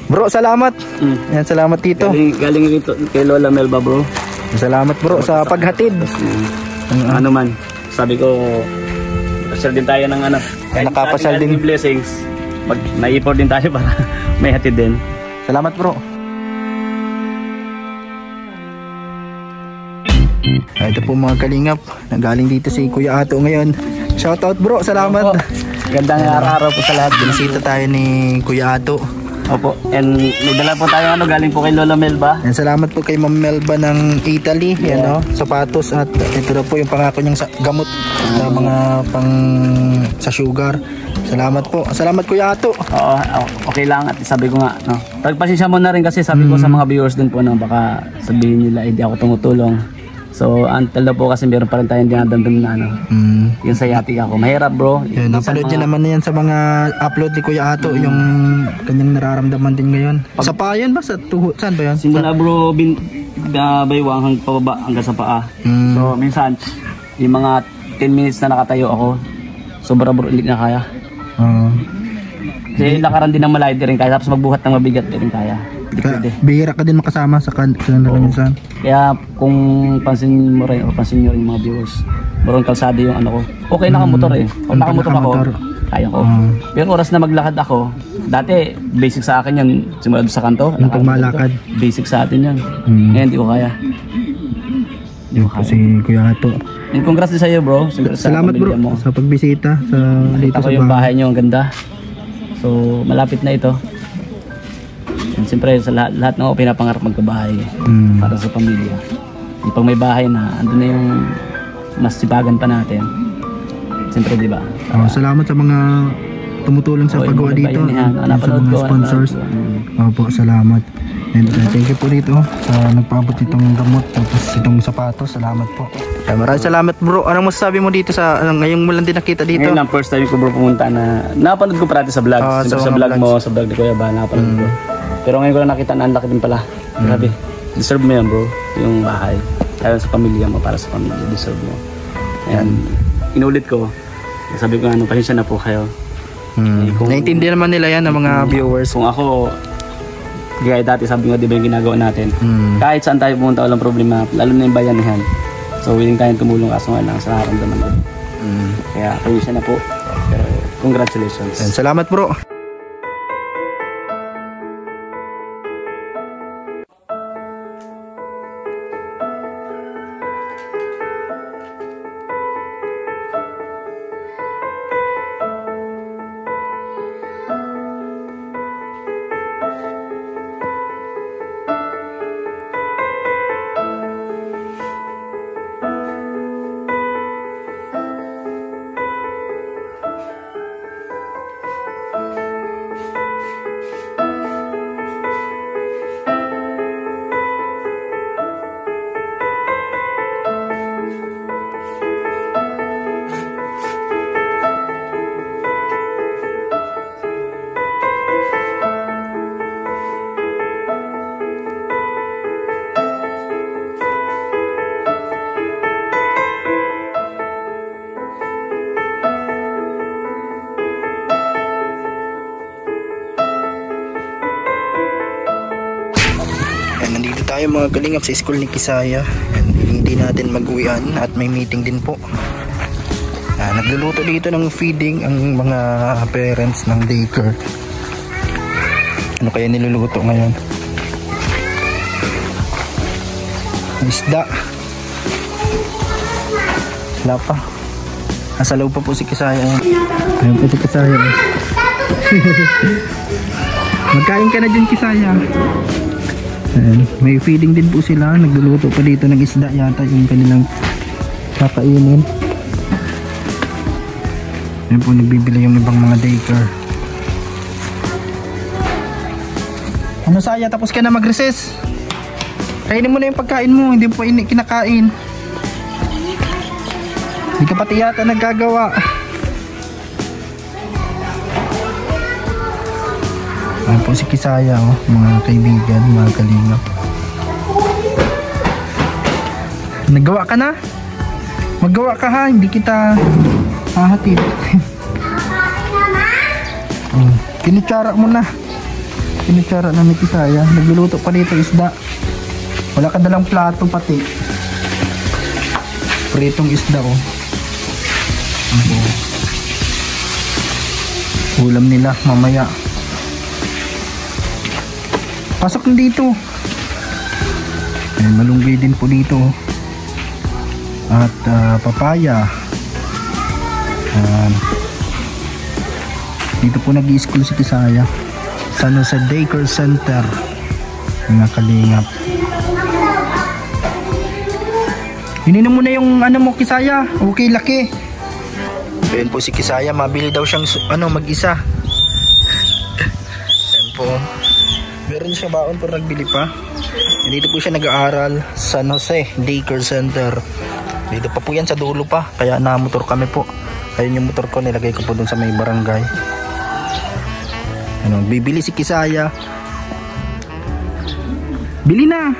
Bro, salamat. Yan, salamat Tito. Galing rito kay Lola Melba, bro. Salamat bro sa paghatid. Ano man, sabi ko, pasyal din tayo ng ano. Nakapasyal din. Blessings. May-effort din tayo para may hatid din. Salamat bro. Ito po mga kalingap, nagaling dito si Kuya Ato ngayon. Shoutout bro, salamat. Gandang araw po sa lahat. Binisita tayo ni Kuya Ato. Opo, and may dala po tayo galing po kay Lola Melba. And salamat po kay Ma'am Melba ng Italy, yan sapatos, at ito na po yung pangako niyang gamot sa mga sa sugar. Salamat po. Salamat Kuya Ato. Oo, okay lang, at sabi ko nga, no. Pagpasensya mo na rin kasi sabi ko sa mga viewers din po, baka sabihin nila hindi ako tumutulong. So until na po kasi meron pa rin tayong dinadamdam na yung sa yati ako. Mahirap bro. Yan, napanood niya naman na yan sa mga upload ni Kuya Ato, yung kanyang nararamdaman din ngayon. Sa paa yan ba? Sa tuhod? Saan ba yan? Simula bro, baywang hanggang pababa hanggang sa paa. So minsan, yung mga 10 minutes na nakatayo ako, sobra bro, hindi na kaya. Kasi lakaran din ng malayo din kaya, tapos magbuhat ng mabigat din kaya. Bihira ka din makasama sa kanila minsan. Kaya kung pansin mo rin o pansin nyo rin mga viewers, marong kalsada yung ano ko. Okay nakamotor Kung nakamotor ako, kaya ko. Pero oras na maglakad ako, dati basic sa akin yan, simula sa kanto. Yung pagmalakad. Basic sa atin yan. Ngayon hindi ko kaya. Si Kuya Ato. And congrats din sa iyo bro. Salamat bro sa pagbisita dito sa yung bahay nyo, ang ganda. So malapit na ito. And siyempre sa lahat ng pinapangarap magkabahay para sa pamilya. Yung pag may bahay na, andun na yung mas sipagan pa natin. Siyempre di ba? Salamat sa mga tumutulong sa paggawa dito, sa mga sponsors. Opo, salamat. And thank you po dito sa nagpaabot itong gamot, tapos itong sapatos. Salamat po. Maraming salamat bro. Anong masasabi mo dito sa ngayong mo lang din nakita dito? Ngayon lang first time ko bro pumunta na napanood ko parati sa vlog. Sa vlog mo, sa vlog ni Kuya Ba, napanood ko. Pero ngayon ko lang nakita na ang laki din pala. Grabe. Deserve mo yan bro, yung bahay. Kaya sa pamilya mo, para sa pamilya, deserve mo. And inulit ko, sabi ko pasensya na po kayo. Naintindihan naman nila yan ng mga viewers. Kung ako, kaya dati sabi nga, di ba yung ginagawa natin, kahit saan tayo pumunta, walang problema, lalo na yung bayanihan. So willing tayong tumulong, kaso nga lang sa nararamdaman ko. Kaya pasensya na po. Pero congratulations. And salamat bro. Nandito tayo mga kalingap sa school ni Kisaya. Hindi natin mag-uwian at may meeting din po. Nagluluto dito ng feeding ang mga parents ng daycare. Ano kaya niluluto ngayon? Isda. Wala pa. Nasa loob pa po si Kisaya. Ayun po si Kisaya. Magkain ka na dyan Kisaya. Ayan, may feeding din po sila. Nagluluto pa dito ng isda yata yung kanilang kakainin. Ayan po, nagbibili yung ibang mga daycare. Ano Saya, tapos ka na mag-recess? Kainin mo na yung pagkain mo, hindi po kinakain. Hindi ka pati yata naggagawa. Ayan po si Kisaya, mga kaibigan, mga kalingap. Naggawa ka na? Maggawa ka ha, hindi kita hahatid. Kinutsara mo na. Pinutsara na ni Kisaya. Nagluluto pa dito isda. Wala ka dalang plato pati. Pritong isda oh. Ulam nila mamaya. Pasok na dito. May malunggay din po dito. At papaya. Dito po nag-i-school si Kisaya. San Jose Daycare Center. Mga kalingap. Ininom mo na yung ano mo Kisaya. Okay laki. Ayan po si Kisaya. Mabili daw siyang mag-isa. Ayan po. Meron siya baon pero nagbili pa. Dito po siya nag-aaral. San Jose Daycare Center. Dito pa po yan sa dulo pa. Kaya na-motor kami po. Ayun yung motor ko. Nilagay ko po dun sa may barangay. Ano, bibili si Kisaya. Bili na.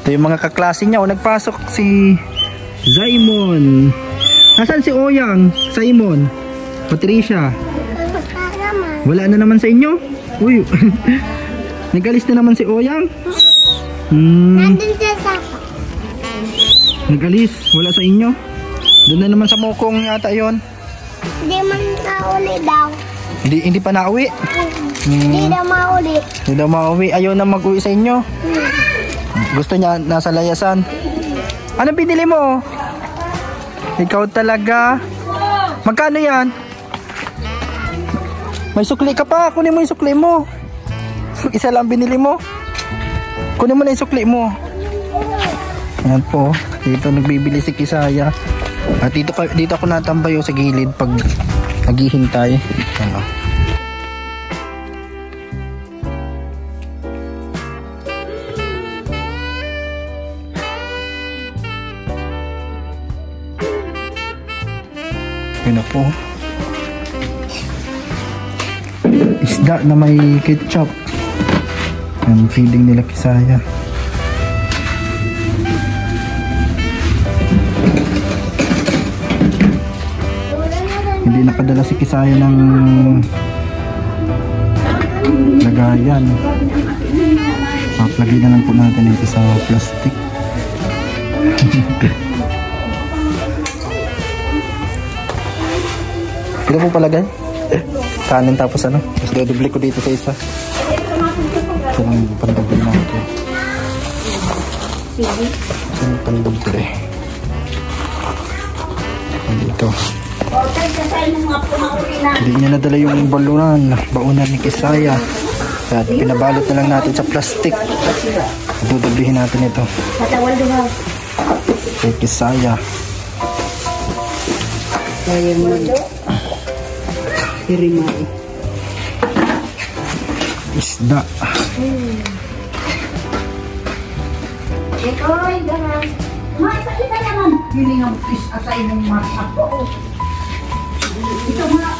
Ito yung mga kaklase niya. O, nagpasok si Zaimon. Nasaan si Oyang? Simon? Patricia? Wala na naman sa inyo? Uy. Nag-alis na naman si Oyang? Nandun siya sa... Nag-alis? Wala sa inyo? Doon na naman sa Mokong yata yon. Hindi man nauli daw. Hindi pa nauwi? Hindi daw mauli. Hindi daw mauwi. Ayaw na mag-uwi sa inyo? Gusto niya nasa layasan. Ano binili mo? Ikaw talaga. Magkano yan? May sukli ka pa. Kunin mo yung sukli mo. Isa lang binili mo. Kunin mo na yung sukli mo. Ayan po. Dito nagbibili si Kisaya. At dito ako natambay sa gilid pag naghihintay. Ano? Yun na po. Isda na may ketchup. Ang feeding nila Kisaya. Hindi napadala si Kisaya ng lagayan. Paplagay na lang po natin ito sa plastic. Ito po palagay. Kanin tapos ano. Mas dodobli ko dito sa isa. Ito lang pandagli natin. Ito lang pandagli. Dito. Hindi niya nadala yung baunan ni Kisaya. At pinabalot na lang natin sa plastic. Dudublihin natin ito kay Kisaya. Isda. Ito mga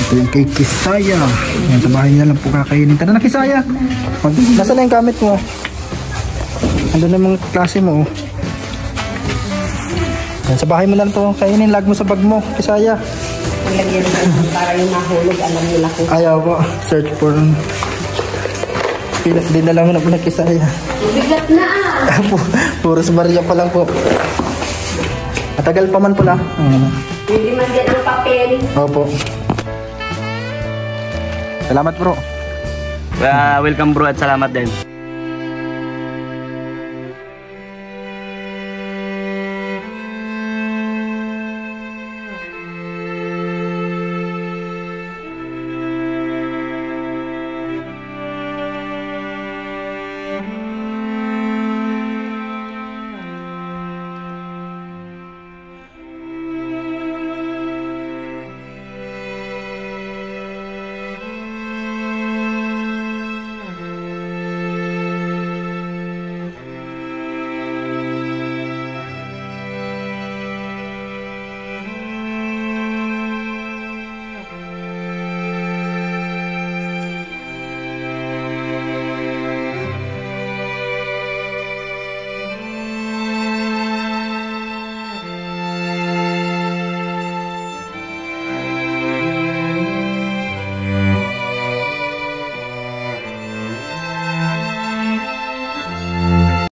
ito yung kay Kisaya. Yan, sa bahay niya lang po kakainin. Tara na Kisaya. Nasaan na yung gamit mo? Ando na mga klase mo. Yan, sa bahay mo lang to kainin. Lag mo sa bag mo Kisaya. lagyan para yung mahulog. Alam nila ko. Ayaw po. Search for dinala mo na po na Kisaya. Bigat na Puro sa Maria pa lang po. Matagal pa man pala. Hindi man din ang papel. Opo. Salamat bro. Welcome bro at salamat din.